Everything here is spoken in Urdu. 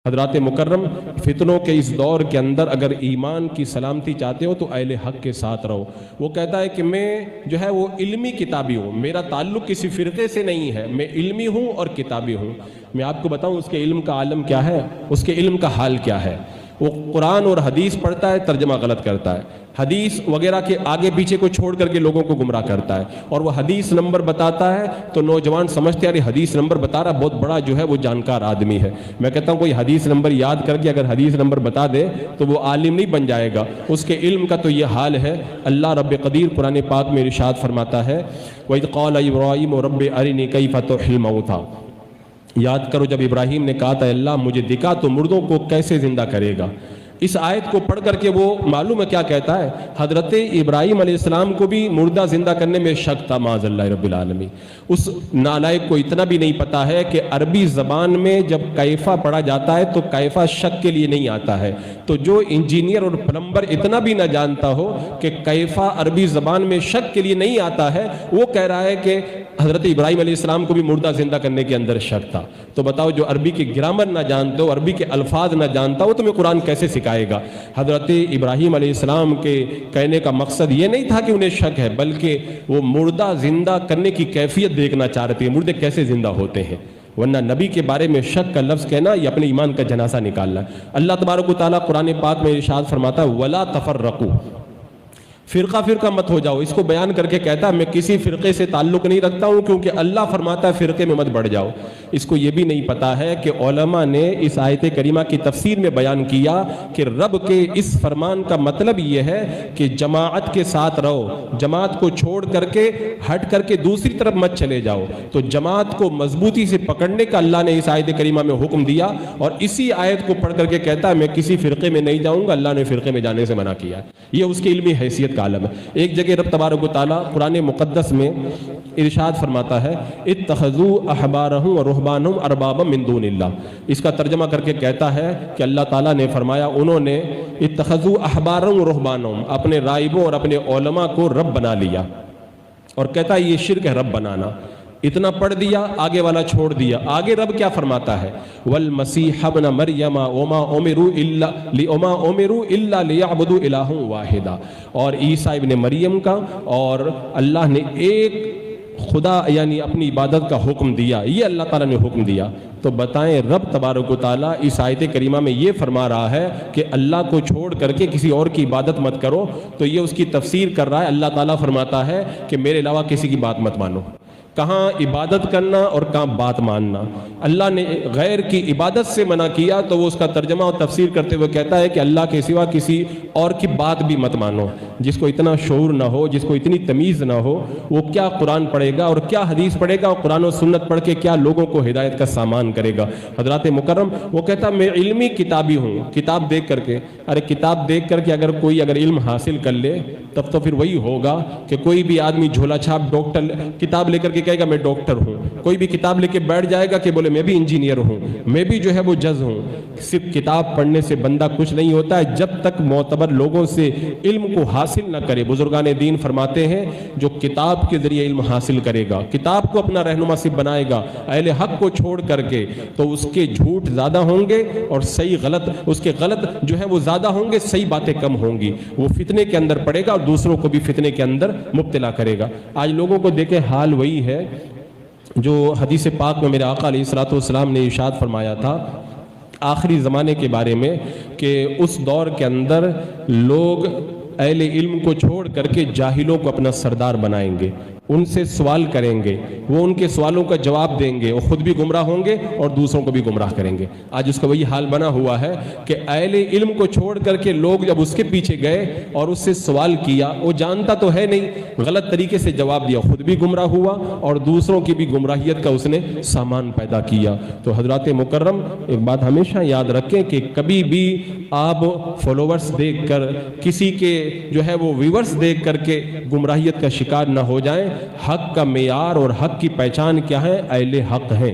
حضرات مکرم، فتنوں کے اس دور کے اندر اگر ایمان کی سلامتی چاہتے ہو تو اہل حق کے ساتھ رہو۔ وہ کہتا ہے کہ میں جو ہے وہ علمی کتابی ہوں، میرا تعلق کسی فرقے سے نہیں ہے، میں علمی ہوں اور کتابی ہوں۔ میں آپ کو بتاؤں اس کے علم کا عالم کیا ہے، اس کے علم کا حال کیا ہے۔ وہ قرآن اور حدیث پڑھتا ہے، ترجمہ غلط کرتا ہے، حدیث وغیرہ کے آگے پیچھے کو چھوڑ کر کے لوگوں کو گمراہ کرتا ہے، اور وہ حدیث نمبر بتاتا ہے تو نوجوان سمجھتے ہیں ارے حدیث نمبر بتا رہا، بہت بڑا جو ہے وہ جانکار آدمی ہے۔ میں کہتا ہوں کوئی حدیث نمبر یاد کر کے اگر حدیث نمبر بتا دے تو وہ عالم نہیں بن جائے گا، اس کے علم کا تو یہ حال ہے۔ اللہ رب قدیر قرآن پاک میں ارشاد فرماتا ہے وَإِذْ قَالَ إِبْرَاهِيمُ رَبِّ أَرِنِي كَيْفَ تُحْيِي الْمَوْتَىٰ۔ یاد کرو جب ابراہیم نے کہا تھا اللہ مجھے دکھا تو مردوں کو کیسے زندہ کرے گا۔ اس آیت کو پڑھ کر کے وہ معلوم ہے کیا کہتا ہے، حضرت ابراہیم علیہ السلام کو بھی مردہ زندہ کرنے میں شک تھا معاذ اللہ رب العالمین۔ اس نالائق کو اتنا بھی نہیں پتا ہے کہ عربی زبان میں جب کیفا پڑھا جاتا ہے تو کیفا شک کے لیے نہیں آتا ہے۔ تو جو انجینئر اور پلمبر اتنا بھی نہ جانتا ہو کہ کیفا عربی زبان میں شک کے لیے نہیں آتا ہے، وہ کہہ رہا ہے کہ حضرت ابراہیم علیہ السلام کو بھی مردہ زندہ کرنے کے اندر شک تھا۔ تو بتاؤ جو عربی کی گرامر نہ جانتے ہو، عربی کے الفاظ نہ جانتا ہو، تمہیں قرآن کیسے سکھائے گا۔ حضرت ابراہیم علیہ السلام کے کہنے کا مقصد یہ نہیں تھا کہ انہیں شک ہے، بلکہ وہ مردہ زندہ کرنے کی کیفیت دیکھنا چاہ رہے تھے، مردے کیسے زندہ ہوتے ہیں۔ ورنہ نبی کے بارے میں شک کا لفظ کہنا یہ اپنے ایمان کا جنازہ نکالنا ہے۔ اللہ تبارک و تعالیٰ قرآن پاک میں ارشاد فرماتا ہے وَلَا تَفَرَّقُوا، فرقہ فرقہ مت ہو جاؤ۔ اس کو بیان کر کے کہتا ہے میں کسی فرقے سے تعلق نہیں رکھتا ہوں، کیونکہ اللہ فرماتا ہے فرقے میں مت بڑھ جاؤ۔ اس کو یہ بھی نہیں پتا ہے کہ علماء نے اس آیت کریمہ کی تفسیر میں بیان کیا کہ رب کے اس فرمان کا مطلب یہ ہے کہ جماعت کے ساتھ رہو، جماعت کو چھوڑ کر کے ہٹ کر کے دوسری طرف مت چلے جاؤ۔ تو جماعت کو مضبوطی سے پکڑنے کا اللہ نے اس آیت کریمہ میں حکم دیا، اور اسی آیت کو پڑھ کر کے کہتا ہے میں کسی فرقے میں نہیں جاؤں گا، اللہ نے فرقے میں جانے سے منع کیا ہے۔ یہ اس کی علمی حیثیت کا عالم ہے۔ ایک جگہ رب تبارک و تعالیٰ قرآن مقدس میں ارشاد فرماتا ہے اتخذوا احبارهم ورهبانهم اربابا من دون اللہ۔ اس کا ترجمہ کر کے کہتا ہے کہ اللہ تعالیٰ نے فرمایا انہوں نے اتخذوا احبارهم ورهبانهم، اپنے راہبوں اور اپنے علماء کو رب بنا لیا، اور کہتا ہے یہ شرک ہے رب بنانا۔ اتنا پڑھ دیا، آگے والا چھوڑ دیا۔ آگے رب کیا فرماتا ہے والمسیح ابن مریم وما امروا الا لیعبدوا الہا واحدا، اور عیسیٰ ابن مریم کا، اور اللہ نے ایک خدا یعنی اپنی عبادت کا حکم دیا، یہ اللہ تعالیٰ نے حکم دیا۔ تو بتائیں رب تبارک و تعالیٰ اس آیت کریمہ میں یہ فرما رہا ہے کہ اللہ کو چھوڑ کر کے کسی اور کی عبادت مت کرو، تو یہ اس کی تفسیر کر رہا ہے۔ اللہ تعالیٰ فرماتا ہے کہ میرے علاوہ کسی کی بات مت مانو۔ کہاں عبادت کرنا اور کہاں بات ماننا۔ اللہ نے غیر کی عبادت سے منع کیا تو وہ اس کا ترجمہ اور تفسیر کرتے ہوئے کہتا ہے کہ اللہ کے سوا کسی اور کی بات بھی مت مانو۔ جس کو اتنا شعور نہ ہو، جس کو اتنی تمیز نہ ہو، وہ کیا قرآن پڑھے گا اور کیا حدیث پڑھے گا، اور قرآن و سنت پڑھ کے کیا لوگوں کو ہدایت کا سامان کرے گا۔ حضرات مکرم، وہ کہتا میں علمی کتابی ہوں، کتاب دیکھ کر کے، ارے کتاب دیکھ کر کے اگر کوئی علم حاصل کر لے تب تو پھر وہی ہوگا کہ کوئی بھی آدمی جھولا چھاپ ڈاکٹر کتاب لے کر کے کہے گا میں ڈاکٹر ہوں، کوئی بھی کتاب لے کے بیٹھ جائے گا کہ بولے میں بھی انجینئر ہوں، میں بھی جو ہے وہ جج ہوں۔ صرف کتاب پڑھنے سے بندہ کچھ نہیں ہوتا ہے جب تک معتبر لوگوں سے علم کو حاصل نہ کرے۔ بزرگان دین فرماتے ہیں جو کتاب کے ذریعے علم حاصل کرے گا، کتاب کو اپنا رہنما صرف بنائے گا اہل حق کو چھوڑ کر کے، تو اس کے جھوٹ زیادہ ہوں گے اور صحیح غلط، اس کے غلط جو ہے وہ زیادہ ہوں گے، صحیح باتیں کم ہوں گی۔ وہ فتنے کے اندر پڑے گا اور دوسروں کو بھی فتنے کے اندر مبتلا کرے گا۔ آج لوگوں کو دیکھیں حال وہی ہے جو حدیث پاک میں میرے آقا علیہ الصلوۃ والسلام نے ارشاد فرمایا تھا آخری زمانے کے بارے میں کہ اس دور کے اندر لوگ اہل علم کو چھوڑ کر کے جاہلوں کو اپنا سردار بنائیں گے، ان سے سوال کریں گے، وہ ان کے سوالوں کا جواب دیں گے، وہ خود بھی گمراہ ہوں گے اور دوسروں کو بھی گمراہ کریں گے۔ آج اس کا وہی حال بنا ہوا ہے کہ اہل علم کو چھوڑ کر کے لوگ جب اس کے پیچھے گئے اور اس سے سوال کیا، وہ جانتا تو ہے نہیں، غلط طریقے سے جواب دیا، خود بھی گمراہ ہوا اور دوسروں کی بھی گمراہیت کا اس نے سامان پیدا کیا۔ تو حضرات مکرم ایک بات ہمیشہ یاد رکھیں کہ کبھی بھی آپ فالوورز دیکھ کر، کسی کے جو ہے وہ ویورز دیکھ کر کے گمراہیت کا شکار نہ ہو جائیں۔ حق کا معیار اور حق کی پہچان کیا ہے؟ اہل حق ہیں۔